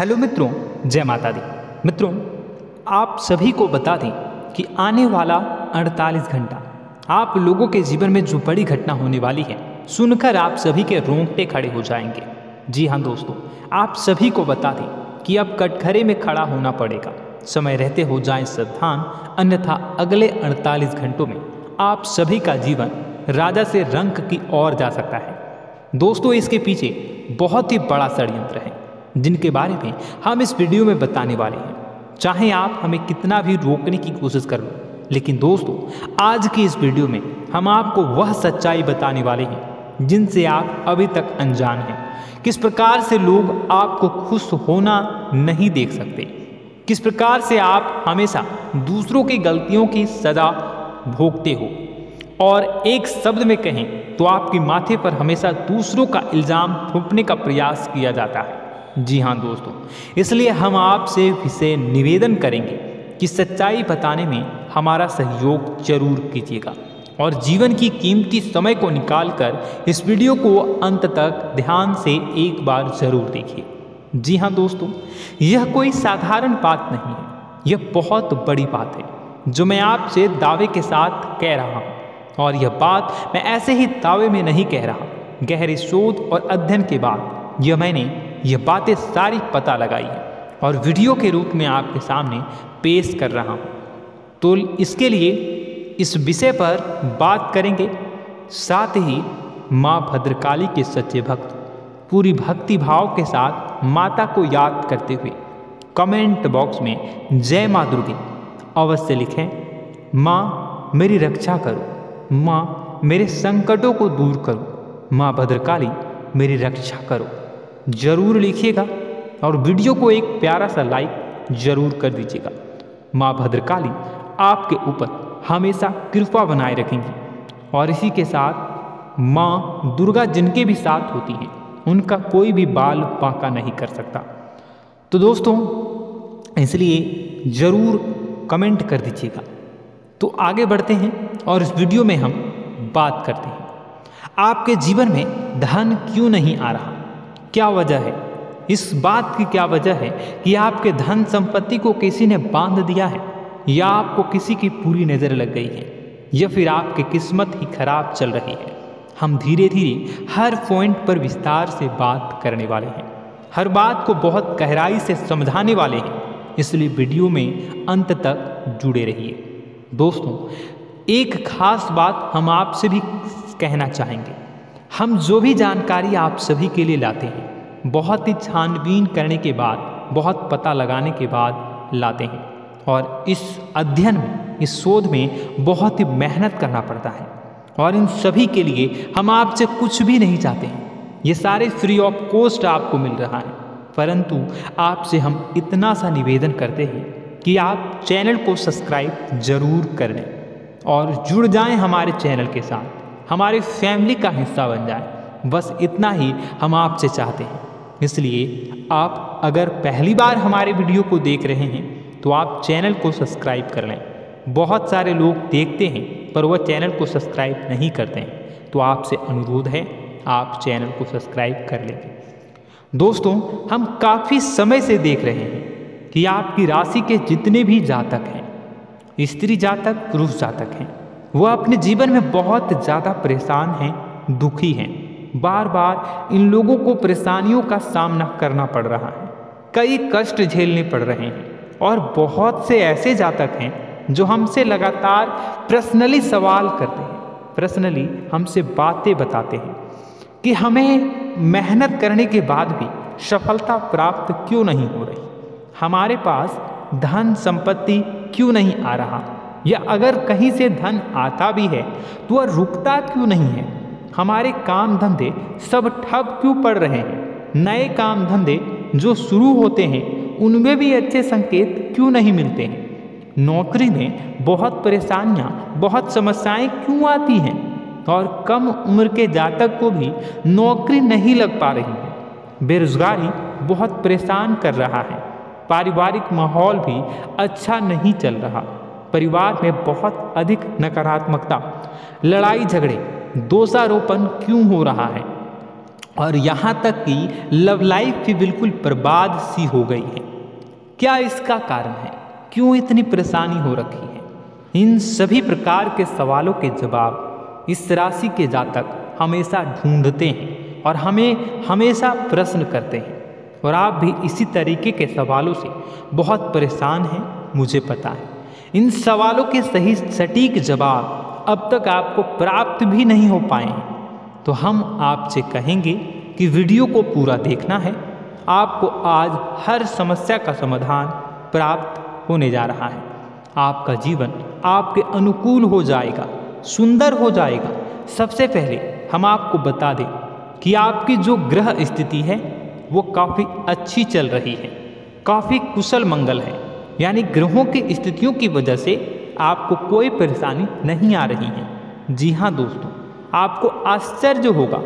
Hello मित्रों, जय माता दी। मित्रों, आप सभी को बता दें कि आने वाला 48 घंटा आप लोगों के जीवन में जो बड़ी घटना होने वाली है, सुनकर आप सभी के रोंगटे खड़े हो जाएंगे। जी हाँ दोस्तों, आप सभी को बता दें कि अब कटघरे में खड़ा होना पड़ेगा। समय रहते हो जाएं सावधान, अन्यथा अगले 48 घंटों में आप सभी का जीवन राजा से रंक की ओर जा सकता है। दोस्तों, इसके पीछे बहुत ही बड़ा षड्यंत्र है जिनके बारे में हम इस वीडियो में बताने वाले हैं। चाहे आप हमें कितना भी रोकने की कोशिश कर लो, लेकिन दोस्तों आज की इस वीडियो में हम आपको वह सच्चाई बताने वाले हैं जिनसे आप अभी तक अनजान हैं। किस प्रकार से लोग आपको खुश होना नहीं देख सकते, किस प्रकार से आप हमेशा दूसरों की गलतियों की सजा भोगते हो, और एक शब्द में कहें तो आपके माथे पर हमेशा दूसरों का इल्ज़ाम थोपने का प्रयास किया जाता है। जी हाँ दोस्तों, इसलिए हम आपसे विशेष निवेदन करेंगे कि सच्चाई बताने में हमारा सहयोग जरूर कीजिएगा और जीवन की कीमती समय को निकालकर इस वीडियो को अंत तक ध्यान से एक बार जरूर देखिए। जी हाँ दोस्तों, यह कोई साधारण बात नहीं है, यह बहुत बड़ी बात है जो मैं आपसे दावे के साथ कह रहा हूँ। और यह बात मैं ऐसे ही दावे में नहीं कह रहा, गहरे शोध और अध्ययन के बाद मैंने ये बातें सारी पता लगाई है और वीडियो के रूप में आपके सामने पेश कर रहा हूँ। तो इसके लिए इस विषय पर बात करेंगे। साथ ही माँ भद्रकाली के सच्चे भक्त पूरी भक्ति भाव के साथ माता को याद करते हुए कमेंट बॉक्स में जय माँ दुर्गे अवश्य लिखें। माँ मेरी रक्षा करो, माँ मेरे संकटों को दूर करो, माँ भद्रकाली मेरी रक्षा करो, जरूर लिखिएगा और वीडियो को एक प्यारा सा लाइक जरूर कर दीजिएगा। माँ भद्रकाली आपके ऊपर हमेशा कृपा बनाए रखेंगी और इसी के साथ माँ दुर्गा जिनके भी साथ होती हैं उनका कोई भी बाल बांका नहीं कर सकता। तो दोस्तों, इसलिए ज़रूर कमेंट कर दीजिएगा। तो आगे बढ़ते हैं और इस वीडियो में हम बात करते हैं आपके जीवन में धन क्यों नहीं आ रहा, क्या वजह है। इस बात की क्या वजह है कि आपके धन संपत्ति को किसी ने बांध दिया है, या आपको किसी की पूरी नज़र लग गई है, या फिर आपकी किस्मत ही खराब चल रही है। हम धीरे धीरे हर पॉइंट पर विस्तार से बात करने वाले हैं, हर बात को बहुत गहराई से समझाने वाले हैं, इसलिए वीडियो में अंत तक जुड़े रहिए। दोस्तों, एक खास बात हम आपसे भी कहना चाहेंगे। हम जो भी जानकारी आप सभी के लिए लाते हैं बहुत ही छानबीन करने के बाद, बहुत पता लगाने के बाद लाते हैं, और इस अध्ययन में, इस शोध में बहुत ही मेहनत करना पड़ता है। और इन सभी के लिए हम आपसे कुछ भी नहीं चाहते हैं, ये सारे फ्री ऑफ कॉस्ट आपको मिल रहा है। परंतु आपसे हम इतना सा निवेदन करते हैं कि आप चैनल को सब्सक्राइब जरूर कर लें और जुड़ जाएं हमारे चैनल के साथ, हमारे फैमिली का हिस्सा बन जाए। बस इतना ही हम आपसे चाहते हैं। इसलिए आप अगर पहली बार हमारे वीडियो को देख रहे हैं तो आप चैनल को सब्सक्राइब कर लें। बहुत सारे लोग देखते हैं पर वह चैनल को सब्सक्राइब नहीं करते हैं, तो आपसे अनुरोध है आप चैनल को सब्सक्राइब कर लें। दोस्तों, हम काफ़ी समय से देख रहे हैं कि आपकी राशि के जितने भी जातक हैं, स्त्री जातक, पुरुष जातक हैं, वह अपने जीवन में बहुत ज़्यादा परेशान हैं, दुखी हैं। बार बार इन लोगों को परेशानियों का सामना करना पड़ रहा है, कई कष्ट झेलने पड़ रहे हैं। और बहुत से ऐसे जातक हैं जो हमसे लगातार पर्सनली सवाल करते हैं, पर्सनली हमसे बातें बताते हैं कि हमें मेहनत करने के बाद भी सफलता प्राप्त क्यों नहीं हो रही, हमारे पास धन संपत्ति क्यों नहीं आ रहा, या अगर कहीं से धन आता भी है तो वह रुकता क्यों नहीं है, हमारे काम धंधे सब ठप क्यों पड़ रहे हैं, नए काम धंधे जो शुरू होते हैं उनमें भी अच्छे संकेत क्यों नहीं मिलते हैं, नौकरी में बहुत परेशानियां, बहुत समस्याएं क्यों आती हैं, और कम उम्र के जातक को भी नौकरी नहीं लग पा रही है, बेरोजगारी बहुत परेशान कर रहा है, पारिवारिक माहौल भी अच्छा नहीं चल रहा, परिवार में बहुत अधिक नकारात्मकता, लड़ाई झगड़े, दोषारोपण क्यों हो रहा है, और यहाँ तक कि लव लाइफ भी बिल्कुल बर्बाद सी हो गई है। क्या इसका कारण है? क्यों इतनी परेशानी हो रखी है? इन सभी प्रकार के सवालों के जवाब इस राशि के जातक हमेशा ढूंढते हैं और हमें हमेशा प्रश्न करते हैं। और आप भी इसी तरीके के सवालों से बहुत परेशान हैं, मुझे पता है। इन सवालों के सही सटीक जवाब अब तक आपको प्राप्त भी नहीं हो पाए हैं, तो हम आपसे कहेंगे कि वीडियो को पूरा देखना है। आपको आज हर समस्या का समाधान प्राप्त होने जा रहा है। आपका जीवन आपके अनुकूल हो जाएगा, सुंदर हो जाएगा। सबसे पहले हम आपको बता दें कि आपकी जो ग्रह स्थिति है वो काफ़ी अच्छी चल रही है, काफ़ी कुशल मंगल है। यानी ग्रहों की स्थितियों की वजह से आपको कोई परेशानी नहीं आ रही है। जी हाँ दोस्तों, आपको आश्चर्य होगा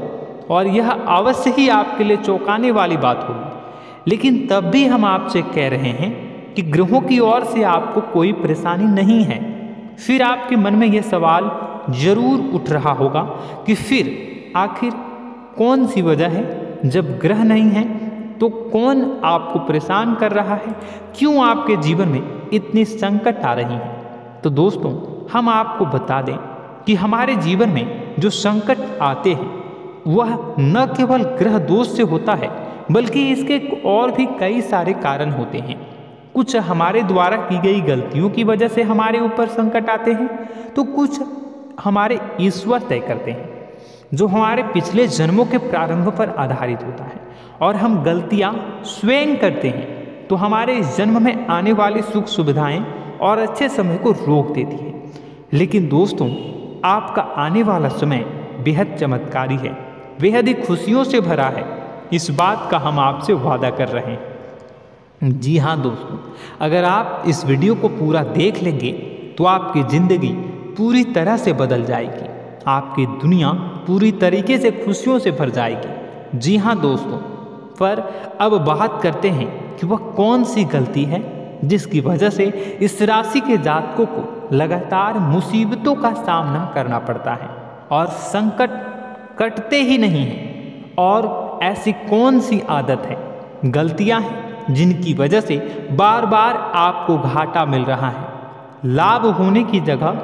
और यह अवश्य ही आपके लिए चौंकाने वाली बात होगी। लेकिन तब भी हम आपसे कह रहे हैं कि ग्रहों की ओर से आपको कोई परेशानी नहीं है। फिर आपके मन में यह सवाल जरूर उठ रहा होगा कि फिर आखिर कौन सी वजह है? जब ग्रह नहीं है तो कौन आपको परेशान कर रहा है? क्यों आपके जीवन में इतनी संकट आ रही है? तो दोस्तों, हम आपको बता दें कि हमारे जीवन में जो संकट आते हैं वह न केवल ग्रह दोष से होता है, बल्कि इसके और भी कई सारे कारण होते हैं। कुछ हमारे द्वारा की गई गलतियों की वजह से हमारे ऊपर संकट आते हैं, तो कुछ हमारे ईश्वर तय करते हैं, जो हमारे पिछले जन्मों के प्रारंभ पर आधारित होता है। और हम गलतियां स्वयं करते हैं तो हमारे इस जन्म में आने वाली सुख सुविधाएं और अच्छे समय को रोक देती है। लेकिन दोस्तों, आपका आने वाला समय बेहद चमत्कारी है, बेहद ही खुशियों से भरा है। इस बात का हम आपसे वादा कर रहे हैं। जी हाँ दोस्तों, अगर आप इस वीडियो को पूरा देख लेंगे तो आपकी ज़िंदगी पूरी तरह से बदल जाएगी, आपकी दुनिया पूरी तरीके से खुशियों से भर जाएगी। जी हाँ दोस्तों, पर अब बात करते हैं कि वह कौन सी गलती है जिसकी वजह से इस राशि के जातकों को लगातार मुसीबतों का सामना करना पड़ता है और संकट कटते ही नहीं हैं। और ऐसी कौन सी आदत है, गलतियां हैं जिनकी वजह से बार बार आपको घाटा मिल रहा है, लाभ होने की जगह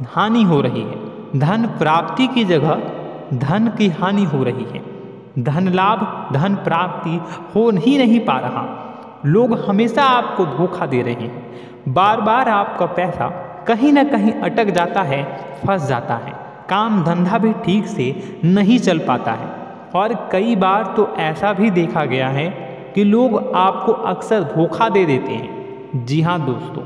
हानि हो रही है, धन प्राप्ति की जगह धन की हानि हो रही है, धन लाभ धन प्राप्ति हो ही नहीं पा रहा, लोग हमेशा आपको धोखा दे रहे हैं, बार बार आपका पैसा कहीं ना कहीं अटक जाता है, फंस जाता है, काम धंधा भी ठीक से नहीं चल पाता है। और कई बार तो ऐसा भी देखा गया है कि लोग आपको अक्सर धोखा दे देते हैं। जी हाँ दोस्तों,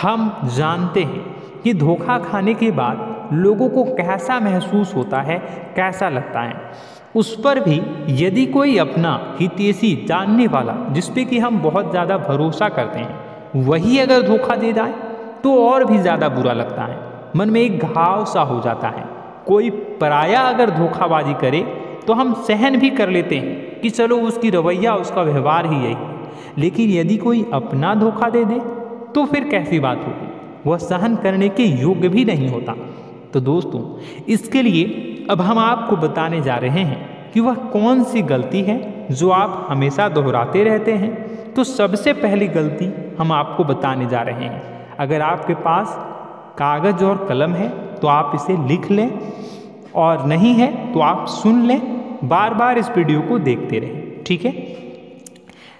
हम जानते हैं कि धोखा खाने के बाद लोगों को कैसा महसूस होता है, कैसा लगता है। उस पर भी यदि कोई अपना हितैषी जानने वाला, जिस पे कि हम बहुत ज़्यादा भरोसा करते हैं, वही अगर धोखा दे जाए तो और भी ज़्यादा बुरा लगता है, मन में एक घाव सा हो जाता है। कोई पराया अगर धोखाबाजी करे तो हम सहन भी कर लेते हैं कि चलो उसकी रवैया, उसका व्यवहार ही यही है। लेकिन यदि कोई अपना धोखा दे दे तो फिर कैसी बात होगी, वह सहन करने के योग्य भी नहीं होता। तो दोस्तों, इसके लिए अब हम आपको बताने जा रहे हैं कि वह कौन सी गलती है जो आप हमेशा दोहराते रहते हैं। तो सबसे पहली गलती हम आपको बताने जा रहे हैं। अगर आपके पास कागज़ और कलम है तो आप इसे लिख लें, और नहीं है तो आप सुन लें, बार बार इस वीडियो को देखते रहें, ठीक है।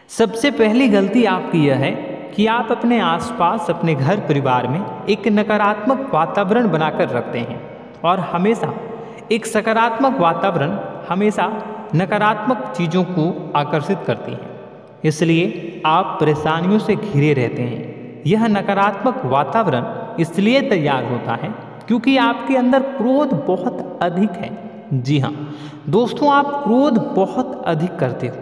सबसे पहली गलती आपकी यह है कि आप अपने आसपास, अपने घर परिवार में एक नकारात्मक वातावरण बनाकर रखते हैं, और हमेशा एक सकारात्मक वातावरण हमेशा नकारात्मक चीज़ों को आकर्षित करती है। इसलिए आप परेशानियों से घिरे रहते हैं। यह नकारात्मक वातावरण इसलिए तैयार होता है क्योंकि आपके अंदर क्रोध बहुत अधिक है। जी हाँ दोस्तों, आप क्रोध बहुत अधिक करते हो,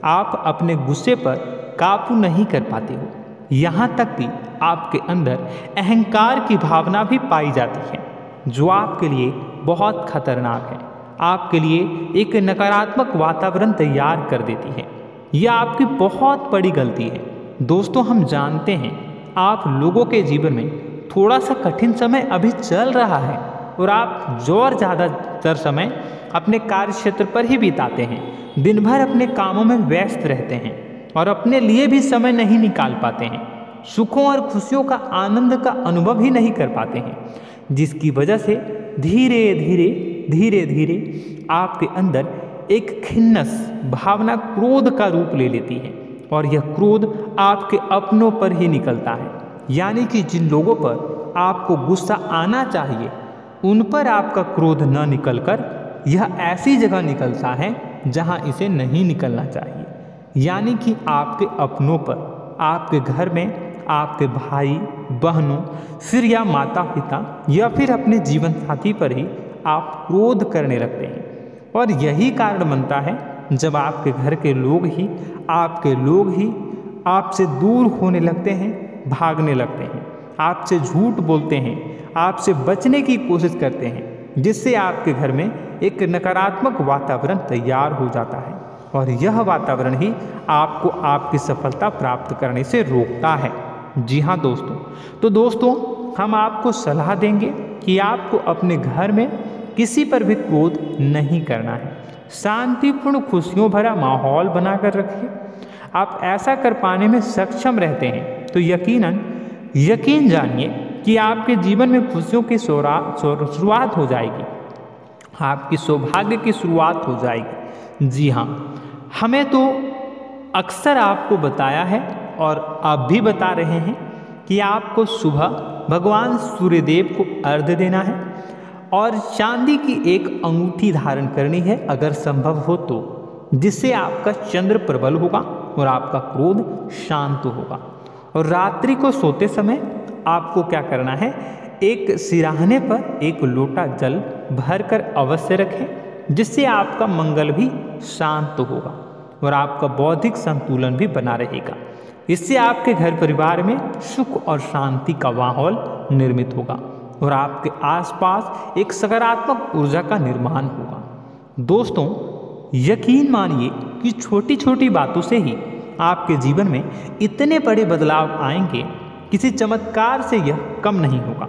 आप अपने गुस्से पर काबू नहीं कर पाते हो। यहाँ तक कि आपके अंदर अहंकार की भावना भी पाई जाती है, जो आपके लिए बहुत खतरनाक है, आपके लिए एक नकारात्मक वातावरण तैयार कर देती है। यह आपकी बहुत बड़ी गलती है। दोस्तों, हम जानते हैं आप लोगों के जीवन में थोड़ा सा कठिन समय अभी चल रहा है, और आप और ज़्यादातर समय अपने कार्य क्षेत्र पर ही बिताते हैं। दिन भर अपने कामों में व्यस्त रहते हैं और अपने लिए भी समय नहीं निकाल पाते हैं। सुखों और खुशियों का आनंद का अनुभव ही नहीं कर पाते हैं, जिसकी वजह से धीरे धीरे आपके अंदर एक खिन्नस भावना क्रोध का रूप ले लेती है और यह क्रोध आपके अपनों पर ही निकलता है। यानी कि जिन लोगों पर आपको गुस्सा आना चाहिए उन पर आपका क्रोध न निकलकर यह ऐसी जगह निकलता है जहां इसे नहीं निकलना चाहिए। यानी कि आपके अपनों पर, आपके घर में आपके भाई बहनों, फिर या माता पिता या फिर अपने जीवन साथी पर ही आप क्रोध करने लगते हैं। और यही कारण बनता है जब आपके घर के लोग ही आपसे दूर होने लगते हैं, भागने लगते हैं, आपसे झूठ बोलते हैं, आपसे बचने की कोशिश करते हैं, जिससे आपके घर में एक नकारात्मक वातावरण तैयार हो जाता है और यह वातावरण ही आपको आपकी सफलता प्राप्त करने से रोकता है। जी हाँ दोस्तों, तो दोस्तों हम आपको सलाह देंगे कि आपको अपने घर में किसी पर भी क्रोध नहीं करना है। शांतिपूर्ण खुशियों भरा माहौल बनाकर रखिए। आप ऐसा कर पाने में सक्षम रहते हैं तो यकीन जानिए कि आपके जीवन में खुशियों की शुरुआत हो जाएगी, आपकी सौभाग्य की शुरुआत हो जाएगी। जी हाँ, हमें तो अक्सर आपको बताया है और आप भी बता रहे हैं कि आपको सुबह भगवान सूर्यदेव को अर्घ्य देना है और चांदी की एक अंगूठी धारण करनी है अगर संभव हो तो, जिससे आपका चंद्र प्रबल होगा और आपका क्रोध शांत होगा। और रात्रि को सोते समय आपको क्या करना है, एक सिराहने पर एक लोटा जल भरकर अवश्य रखें, जिससे आपका मंगल भी शांत होगा और आपका बौद्धिक संतुलन भी बना रहेगा। इससे आपके घर परिवार में सुख और शांति का माहौल निर्मित होगा और आपके आसपास एक सकारात्मक ऊर्जा का निर्माण होगा। दोस्तों यकीन मानिए कि छोटी छोटी बातों से ही आपके जीवन में इतने बड़े बदलाव आएंगे, किसी चमत्कार से यह कम नहीं होगा।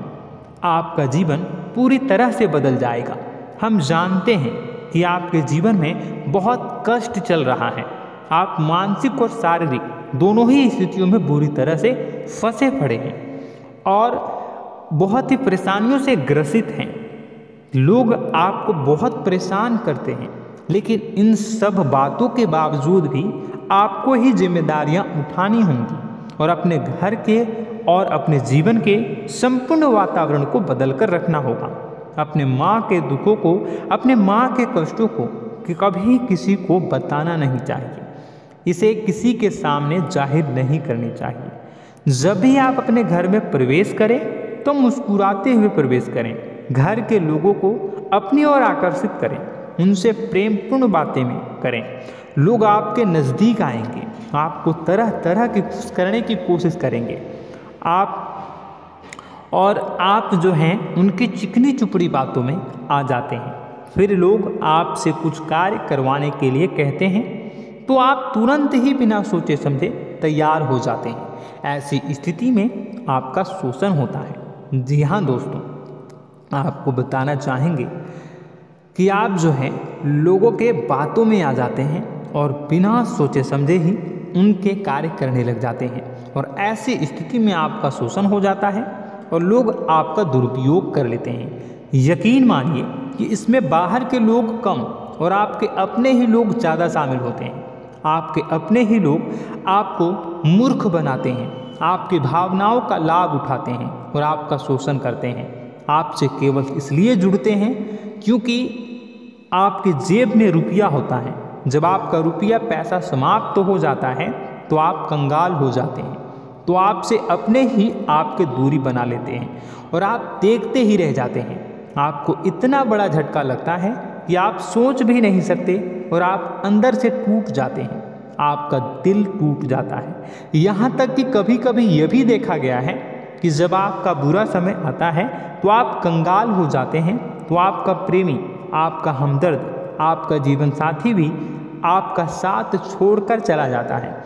आपका जीवन पूरी तरह से बदल जाएगा। हम जानते हैं कि आपके जीवन में बहुत कष्ट चल रहा है, आप मानसिक और शारीरिक दोनों ही स्थितियों में बुरी तरह से फंसे पड़े हैं और बहुत ही परेशानियों से ग्रसित हैं। लोग आपको बहुत परेशान करते हैं, लेकिन इन सब बातों के बावजूद भी आपको ही जिम्मेदारियां उठानी होंगी और अपने घर के और अपने जीवन के संपूर्ण वातावरण को बदल कर रखना होगा। अपने माँ के दुखों को, अपने माँ के कष्टों को कभी किसी को बताना नहीं चाहिए, इसे किसी के सामने जाहिर नहीं करनी चाहिए। जब भी आप अपने घर में प्रवेश करें तो मुस्कुराते हुए प्रवेश करें, घर के लोगों को अपनी ओर आकर्षित करें, उनसे प्रेमपूर्ण बातें में करें। लोग आपके नज़दीक आएंगे, आपको तरह तरह की खुश करने की कोशिश करेंगे। आप जो हैं उनकी चिकनी चुपड़ी बातों में आ जाते हैं। फिर लोग आपसे कुछ कार्य करवाने के लिए कहते हैं तो आप तुरंत ही बिना सोचे समझे तैयार हो जाते हैं। ऐसी स्थिति में आपका शोषण होता है। जी हाँ दोस्तों, आपको बताना चाहेंगे कि आप जो हैं लोगों के बातों में आ जाते हैं और बिना सोचे समझे ही उनके कार्य करने लग जाते हैं और ऐसी स्थिति में आपका शोषण हो जाता है और लोग आपका दुरुपयोग कर लेते हैं। यकीन मानिए कि इसमें बाहर के लोग कम और आपके अपने ही लोग ज़्यादा शामिल होते हैं। आपके अपने ही लोग आपको मूर्ख बनाते हैं, आपकी भावनाओं का लाभ उठाते हैं और आपका शोषण करते हैं। आपसे केवल इसलिए जुड़ते हैं क्योंकि आपकी जेब में रुपया होता है। जब आपका रुपया पैसा समाप्त हो जाता है तो आप कंगाल हो जाते हैं, तो आपसे अपने ही आपके दूरी बना लेते हैं और आप देखते ही रह जाते हैं। आपको इतना बड़ा झटका लगता है कि आप सोच भी नहीं सकते और आप अंदर से टूट जाते हैं, आपका दिल टूट जाता है। यहाँ तक कि कभी कभी यह भी देखा गया है कि जब आपका बुरा समय आता है तो आप कंगाल हो जाते हैं, तो आपका प्रेमी, आपका हमदर्द, आपका जीवन साथी भी आपका साथ छोड़कर चला जाता है।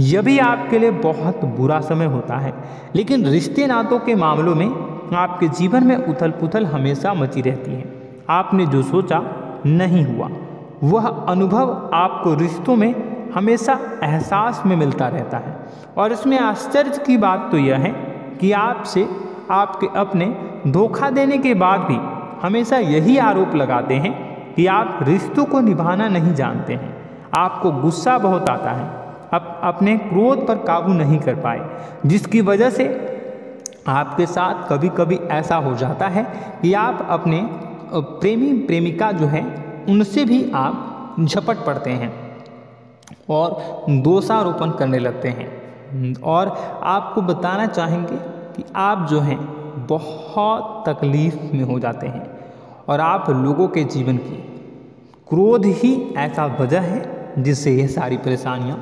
यह भी आपके लिए बहुत बुरा समय होता है। लेकिन रिश्ते नातों के मामलों में आपके जीवन में उथल पुथल हमेशा मची रहती है। आपने जो सोचा नहीं हुआ। वह अनुभव आपको रिश्तों में हमेशा एहसास में मिलता रहता है। और इसमें आश्चर्य की बात तो यह है कि आपसे आपके अपने धोखा देने के बाद भी हमेशा यही आरोप लगाते हैं कि आप रिश्तों को निभाना नहीं जानते हैं। आपको गुस्सा बहुत आता है, अपने क्रोध पर काबू नहीं कर पाए, जिसकी वजह से आपके साथ कभी कभी ऐसा हो जाता है कि आप अपने प्रेमी प्रेमिका जो है उनसे भी आप झपट पड़ते हैं और दोषारोपण करने लगते हैं। और आपको बताना चाहेंगे कि आप जो हैं बहुत तकलीफ में हो जाते हैं और आप लोगों के जीवन की क्रोध ही ऐसा वजह है जिससे ये सारी परेशानियां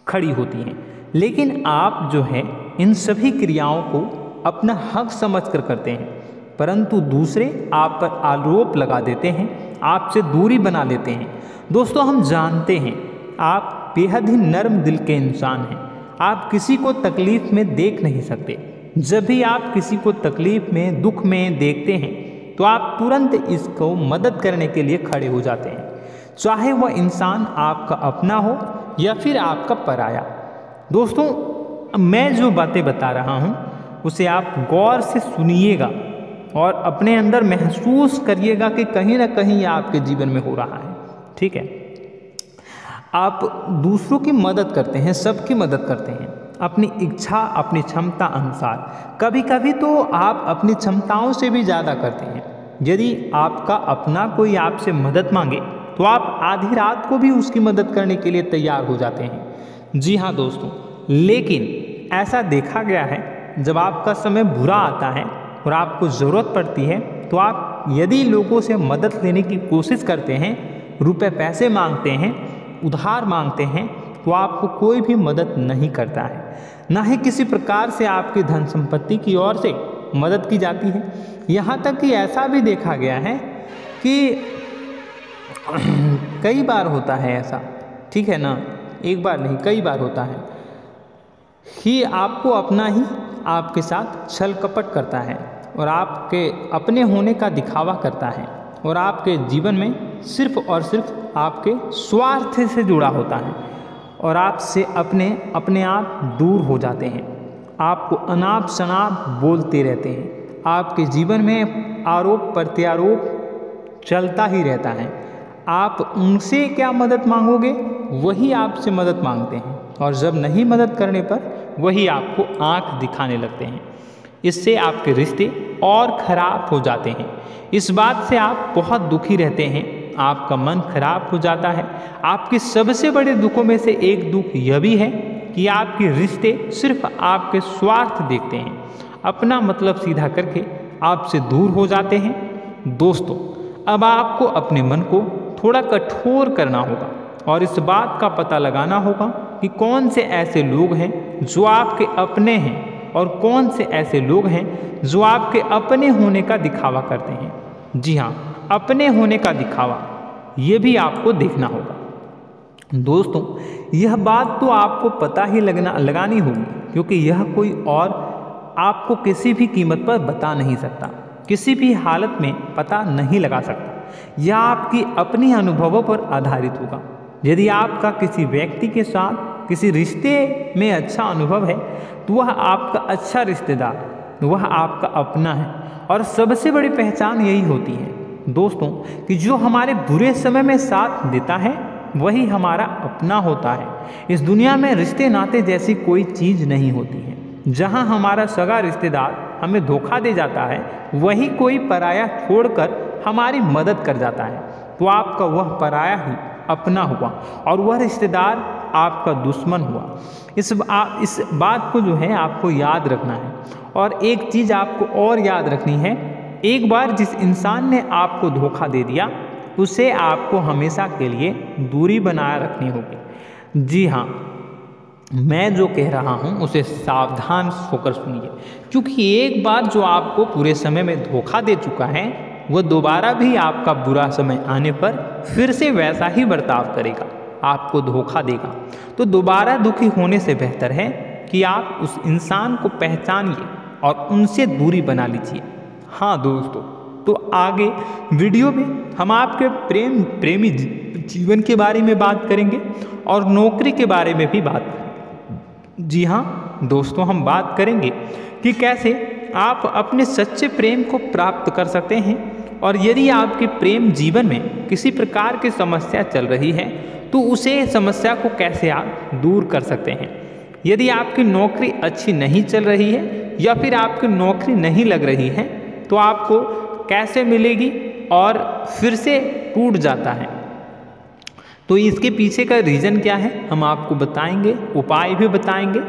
खड़ी होती हैं। लेकिन आप जो है इन सभी क्रियाओं को अपना हक समझकर करते हैं, परंतु दूसरे आप पर आरोप लगा देते हैं, आपसे दूरी बना लेते हैं। दोस्तों, हम जानते हैं आप बेहद ही नर्म दिल के इंसान हैं। आप किसी को तकलीफ में देख नहीं सकते। जब भी आप किसी को तकलीफ में, दुख में देखते हैं तो आप तुरंत इसको मदद करने के लिए खड़े हो जाते हैं, चाहे वह इंसान आपका अपना हो या फिर आपका पराया। दोस्तों, मैं जो बातें बता रहा हूँ उसे आप गौर से सुनिएगा और अपने अंदर महसूस करिएगा कि कहीं ना कहीं आपके जीवन में हो रहा है। ठीक है, आप दूसरों की मदद करते हैं, सबकी मदद करते हैं अपनी इच्छा, अपनी क्षमता अनुसार। कभी कभी तो आप अपनी क्षमताओं से भी ज़्यादा करते हैं। यदि आपका अपना कोई आपसे मदद मांगे तो आप आधी रात को भी उसकी मदद करने के लिए तैयार हो जाते हैं। जी हाँ दोस्तों, लेकिन ऐसा देखा गया है जब आपका समय बुरा आता है और आपको ज़रूरत पड़ती है तो आप यदि लोगों से मदद लेने की कोशिश करते हैं, रुपए पैसे मांगते हैं, उधार मांगते हैं, तो आपको कोई भी मदद नहीं करता है, ना ही किसी प्रकार से आपकी धन संपत्ति की ओर से मदद की जाती है। यहाँ तक कि ऐसा भी देखा गया है कि कई बार होता है ऐसा, ठीक है ना, एक बार नहीं कई बार होता है कि आपको अपना ही आपके साथ छल कपट करता है और आपके अपने होने का दिखावा करता है और आपके जीवन में सिर्फ और सिर्फ आपके स्वार्थ से जुड़ा होता है और आपसे अपने आप दूर हो जाते हैं। आपको अनाप शनाप बोलते रहते हैं। आपके जीवन में आरोप प्रत्यारोप चलता ही रहता है। आप उनसे क्या मदद मांगोगे, वही आपसे मदद मांगते हैं और जब नहीं मदद करने पर वही आपको आंख दिखाने लगते हैं। इससे आपके रिश्ते और खराब हो जाते हैं। इस बात से आप बहुत दुखी रहते हैं, आपका मन खराब हो जाता है। आपके सबसे बड़े दुखों में से एक दुख यह भी है कि आपके रिश्ते सिर्फ आपके स्वार्थ देखते हैं, अपना मतलब सीधा करके आपसे दूर हो जाते हैं। दोस्तों, अब आपको अपने मन को थोड़ा कठोर करना होगा और इस बात का पता लगाना होगा कि कौन से ऐसे लोग हैं जो आपके अपने हैं और कौन से ऐसे लोग हैं जो आपके अपने होने का दिखावा करते हैं। जी हाँ, अपने होने का दिखावा, ये भी आपको देखना होगा। दोस्तों, यह बात तो आपको पता ही लगानी होगी, क्योंकि यह कोई और आपको किसी भी कीमत पर बता नहीं सकता, किसी भी हालत में पता नहीं लगा सकता। यह आपकी अपनी अनुभवों पर आधारित होगा। यदि आपका किसी व्यक्ति के साथ किसी रिश्ते में अच्छा अनुभव है तो वह आपका अच्छा रिश्तेदार, वह आपका अपना है। और सबसे बड़ी पहचान यही होती है दोस्तों कि जो हमारे बुरे समय में साथ देता है वही हमारा अपना होता है। इस दुनिया में रिश्ते नाते जैसी कोई चीज़ नहीं होती है। जहाँ हमारा सगा रिश्तेदार हमें धोखा दे जाता है, वही कोई पराया छोड़कर हमारी मदद कर जाता है, तो आपका वह पराया ही अपना हुआ और वह रिश्तेदार आपका दुश्मन हुआ। इस बात को जो है आपको याद रखना है। और एक चीज़ आपको और याद रखनी है, एक बार जिस इंसान ने आपको धोखा दे दिया उसे आपको हमेशा के लिए दूरी बनाए रखनी होगी। जी हाँ, मैं जो कह रहा हूँ उसे सावधान होकर सुनिए, क्योंकि एक बार जो आपको पूरे समय में धोखा दे चुका है वह दोबारा भी आपका बुरा समय आने पर फिर से वैसा ही बर्ताव करेगा, आपको धोखा देगा। तो दोबारा दुखी होने से बेहतर है कि आप उस इंसान को पहचानिए और उनसे दूरी बना लीजिए। हाँ दोस्तों, तो आगे वीडियो में हम आपके प्रेमी जीवन के बारे में बात करेंगे और नौकरी के बारे में भी बात करेंगे। जी हाँ दोस्तों, हम बात करेंगे कि कैसे आप अपने सच्चे प्रेम को प्राप्त कर सकते हैं, और यदि आपके प्रेम जीवन में किसी प्रकार की समस्या चल रही है तो उसे समस्या को कैसे आप दूर कर सकते हैं। यदि आपकी नौकरी अच्छी नहीं चल रही है या फिर आपकी नौकरी नहीं लग रही है तो आपको कैसे मिलेगी और फिर से टूट जाता है, तो इसके पीछे का रीज़न क्या है हम आपको बताएंगे, उपाय भी बताएंगे।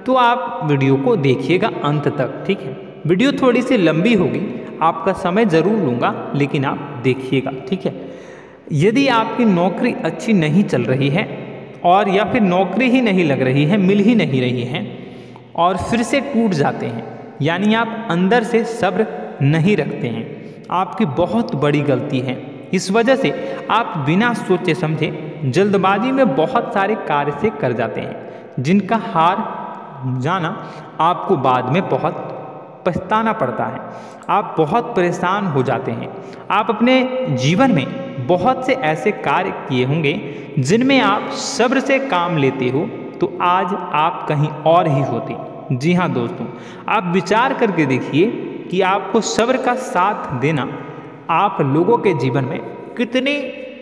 तो आप वीडियो को देखिएगा अंत तक, ठीक है। वीडियो थोड़ी सी लंबी होगी, आपका समय ज़रूर लूँगा, लेकिन आप देखिएगा, ठीक है। यदि आपकी नौकरी अच्छी नहीं चल रही है और या फिर नौकरी ही नहीं लग रही है, मिल ही नहीं रही है और फिर से टूट जाते हैं, यानी आप अंदर से सब्र नहीं रखते हैं, आपकी बहुत बड़ी गलती है। इस वजह से आप बिना सोचे समझे जल्दबाजी में बहुत सारे कार्य से कर जाते हैं, जिनका हार जाना आपको बाद में बहुत पछताना पड़ता है। आप बहुत परेशान हो जाते हैं। आप अपने जीवन में बहुत से ऐसे कार्य किए होंगे जिनमें आप सब्र से काम लेते हो, तो आज आप कहीं और ही होते। जी हाँ दोस्तों, आप विचार करके देखिए कि आपको सब्र का साथ देना आप लोगों के जीवन में कितने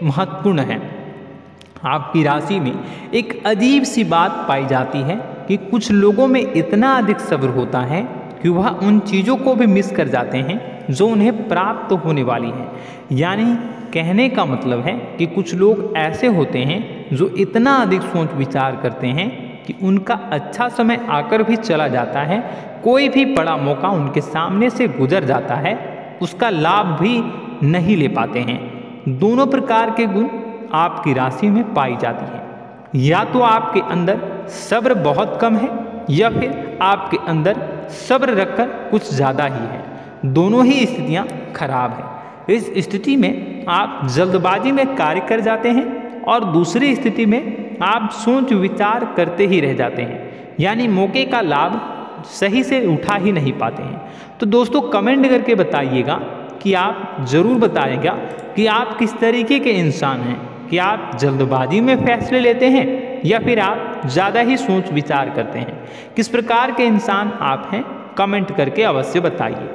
महत्वपूर्ण है। आपकी राशि में एक अजीब सी बात पाई जाती है कि कुछ लोगों में इतना अधिक सब्र होता है कि वह उन चीज़ों को भी मिस कर जाते हैं जो उन्हें प्राप्त होने वाली है। यानी कहने का मतलब है कि कुछ लोग ऐसे होते हैं जो इतना अधिक सोच विचार करते हैं कि उनका अच्छा समय आकर भी चला जाता है, कोई भी बड़ा मौका उनके सामने से गुजर जाता है, उसका लाभ भी नहीं ले पाते हैं। दोनों प्रकार के गुण आपकी राशि में पाई जाती है। या तो आपके अंदर सब्र बहुत कम है या फिर आपके अंदर सब्र रखकर कुछ ज़्यादा ही है। दोनों ही स्थितियाँ खराब हैं। इस स्थिति में आप जल्दबाजी में कार्य कर जाते हैं और दूसरी स्थिति में आप सोच विचार करते ही रह जाते हैं, यानी मौके का लाभ सही से उठा ही नहीं पाते हैं। तो दोस्तों कमेंट करके बताइएगा कि आप ज़रूर बताइएगा कि आप किस तरीके के इंसान हैं, कि आप जल्दबाजी में फैसले लेते हैं या फिर आप ज़्यादा ही सोच विचार करते हैं। किस प्रकार के इंसान आप हैं कमेंट करके अवश्य बताइए।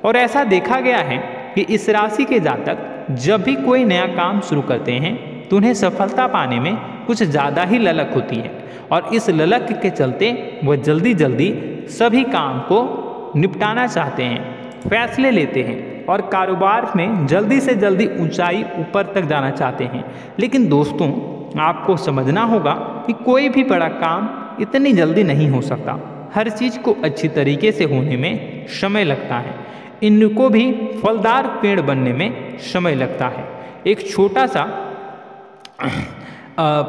और ऐसा देखा गया है कि इस राशि के जातक जब भी कोई नया काम शुरू करते हैं तो उन्हें सफलता पाने में कुछ ज़्यादा ही ललक होती है, और इस ललक के चलते वह जल्दी जल्दी सभी काम को निपटाना चाहते हैं, फैसले लेते हैं और कारोबार में जल्दी से जल्दी ऊंचाई ऊपर तक जाना चाहते हैं। लेकिन दोस्तों आपको समझना होगा कि कोई भी बड़ा काम इतनी जल्दी नहीं हो सकता। हर चीज़ को अच्छी तरीके से होने में समय लगता है। इनको भी फलदार पेड़ बनने में समय लगता है। एक छोटा सा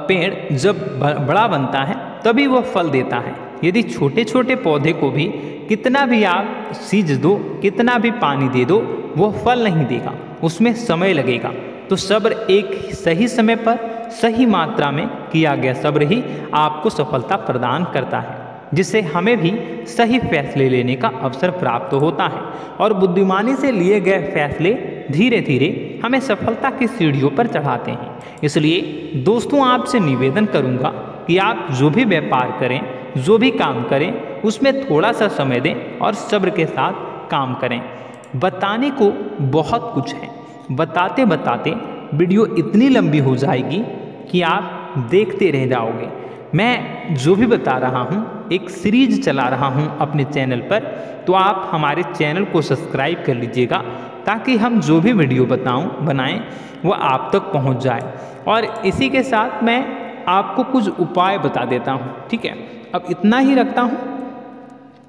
पेड़ जब बड़ा बनता है तभी वह फल देता है। यदि छोटे छोटे पौधे को भी कितना भी आप सींच दो, कितना भी पानी दे दो, वह फल नहीं देगा, उसमें समय लगेगा। तो सब्र एक सही समय पर सही मात्रा में किया गया सब्र ही आपको सफलता प्रदान करता है, जिससे हमें भी सही फैसले लेने का अवसर प्राप्त होता है। और बुद्धिमानी से लिए गए फैसले धीरे धीरे हमें सफलता की सीढ़ियों पर चढ़ाते हैं। इसलिए दोस्तों आपसे निवेदन करूंगा कि आप जो भी व्यापार करें, जो भी काम करें, उसमें थोड़ा सा समय दें और सब्र के साथ काम करें। बताने को बहुत कुछ है, बताते बताते वीडियो इतनी लंबी हो जाएगी कि आप देखते रह जाओगे। मैं जो भी बता रहा हूँ एक सीरीज चला रहा हूँ अपने चैनल पर, तो आप हमारे चैनल को सब्सक्राइब कर लीजिएगा ताकि हम जो भी वीडियो बनाएं वह आप तक पहुँच जाए। और इसी के साथ मैं आपको कुछ उपाय बता देता हूँ, ठीक है। अब इतना ही रखता हूँ।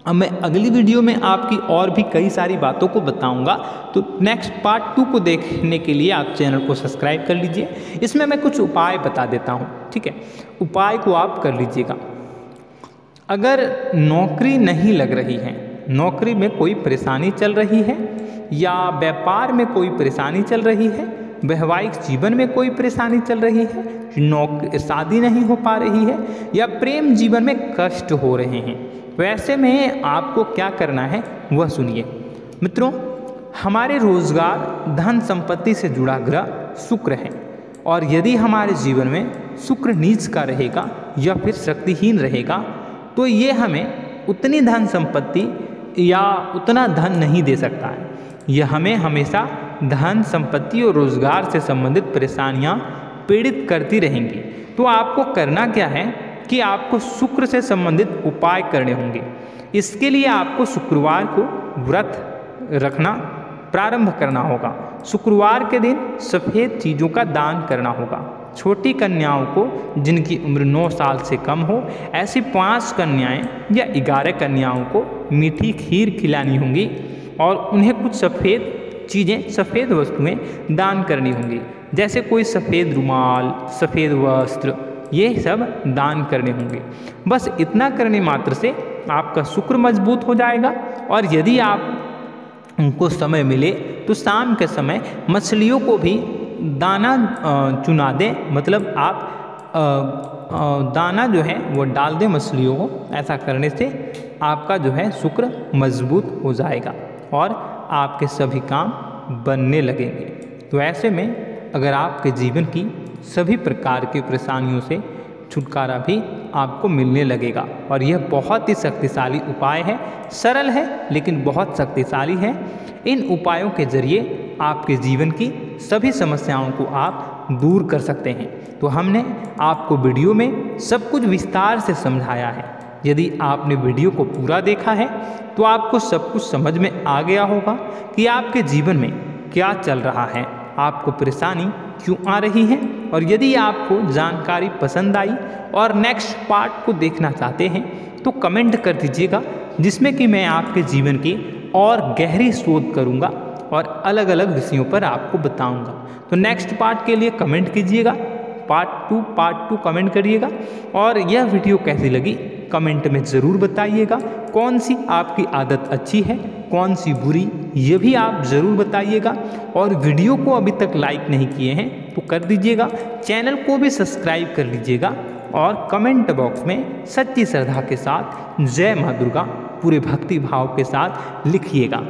अब मैं अगली वीडियो में आपकी और भी कई सारी बातों को बताऊंगा, तो नेक्स्ट पार्ट 2 को देखने के लिए आप चैनल को सब्सक्राइब कर लीजिए। इसमें मैं कुछ उपाय बता देता हूं, ठीक है। उपाय को आप कर लीजिएगा। अगर नौकरी नहीं लग रही है, नौकरी में कोई परेशानी चल रही है, या व्यापार में कोई परेशानी चल रही है, वैवाहिक जीवन में कोई परेशानी चल रही है, शादी नहीं हो पा रही है, या प्रेम जीवन में कष्ट हो रहे हैं, वैसे में आपको क्या करना है वह सुनिए। मित्रों, हमारे रोजगार धन संपत्ति से जुड़ा ग्रह शुक्र है, और यदि हमारे जीवन में शुक्र नीच का रहेगा या फिर शक्तिहीन रहेगा तो ये हमें उतनी धन संपत्ति या उतना धन नहीं दे सकता है। यह हमें हमेशा धन संपत्ति और रोजगार से संबंधित परेशानियां पीड़ित करती रहेंगी। तो आपको करना क्या है कि आपको शुक्र से संबंधित उपाय करने होंगे। इसके लिए आपको शुक्रवार को व्रत रखना प्रारंभ करना होगा। शुक्रवार के दिन सफ़ेद चीज़ों का दान करना होगा। छोटी कन्याओं को जिनकी उम्र 9 साल से कम हो, ऐसी 5 कन्याएं या 11 कन्याओं को मीठी खीर खिलानी होंगी और उन्हें कुछ सफ़ेद चीज़ें, सफ़ेद वस्तुएं दान करनी होंगी, जैसे कोई सफ़ेद रुमाल, सफ़ेद वस्त्र, ये सब दान करने होंगे। बस इतना करने मात्र से आपका शुक्र मजबूत हो जाएगा। और यदि आप उनको समय मिले तो शाम के समय मछलियों को भी दाना चुना दें, मतलब आप दाना जो है वो डाल दें मछलियों को। ऐसा करने से आपका जो है शुक्र मजबूत हो जाएगा और आपके सभी काम बनने लगेंगे। तो ऐसे में अगर आपके जीवन की सभी प्रकार की परेशानियों से छुटकारा भी आपको मिलने लगेगा। और यह बहुत ही शक्तिशाली उपाय है, सरल है लेकिन बहुत शक्तिशाली है। इन उपायों के जरिए आपके जीवन की सभी समस्याओं को आप दूर कर सकते हैं। तो हमने आपको वीडियो में सब कुछ विस्तार से समझाया है। यदि आपने वीडियो को पूरा देखा है तो आपको सब कुछ समझ में आ गया होगा कि आपके जीवन में क्या चल रहा है, आपको परेशानी क्यों आ रही है। और यदि आपको जानकारी पसंद आई और नेक्स्ट पार्ट को देखना चाहते हैं तो कमेंट कर दीजिएगा, जिसमें कि मैं आपके जीवन की और गहरी शोध करूंगा और अलग अलग विषयों पर आपको बताऊंगा। तो नेक्स्ट पार्ट के लिए कमेंट कीजिएगा, पार्ट टू कमेंट करिएगा। और यह वीडियो कैसी लगी कमेंट में ज़रूर बताइएगा। कौन सी आपकी आदत अच्छी है, कौन सी बुरी, ये भी आप ज़रूर बताइएगा। और वीडियो को अभी तक लाइक नहीं किए हैं तो कर दीजिएगा, चैनल को भी सब्सक्राइब कर लीजिएगा और कमेंट बॉक्स में सच्ची श्रद्धा के साथ जय माँ दुर्गा पूरे भक्ति भाव के साथ लिखिएगा।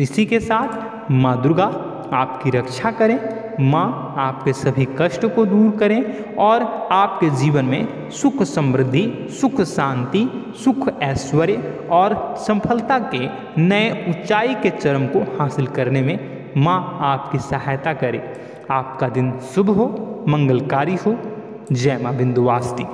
इसी के साथ माँ दुर्गा आपकी रक्षा करें, माँ आपके सभी कष्ट को दूर करें और आपके जीवन में सुख समृद्धि, सुख शांति, सुख ऐश्वर्य और सफलता के नए ऊंचाई के चरम को हासिल करने में माँ आपकी सहायता करे। आपका दिन शुभ हो, मंगलकारी हो। जय माँ विंध्यवासिनी।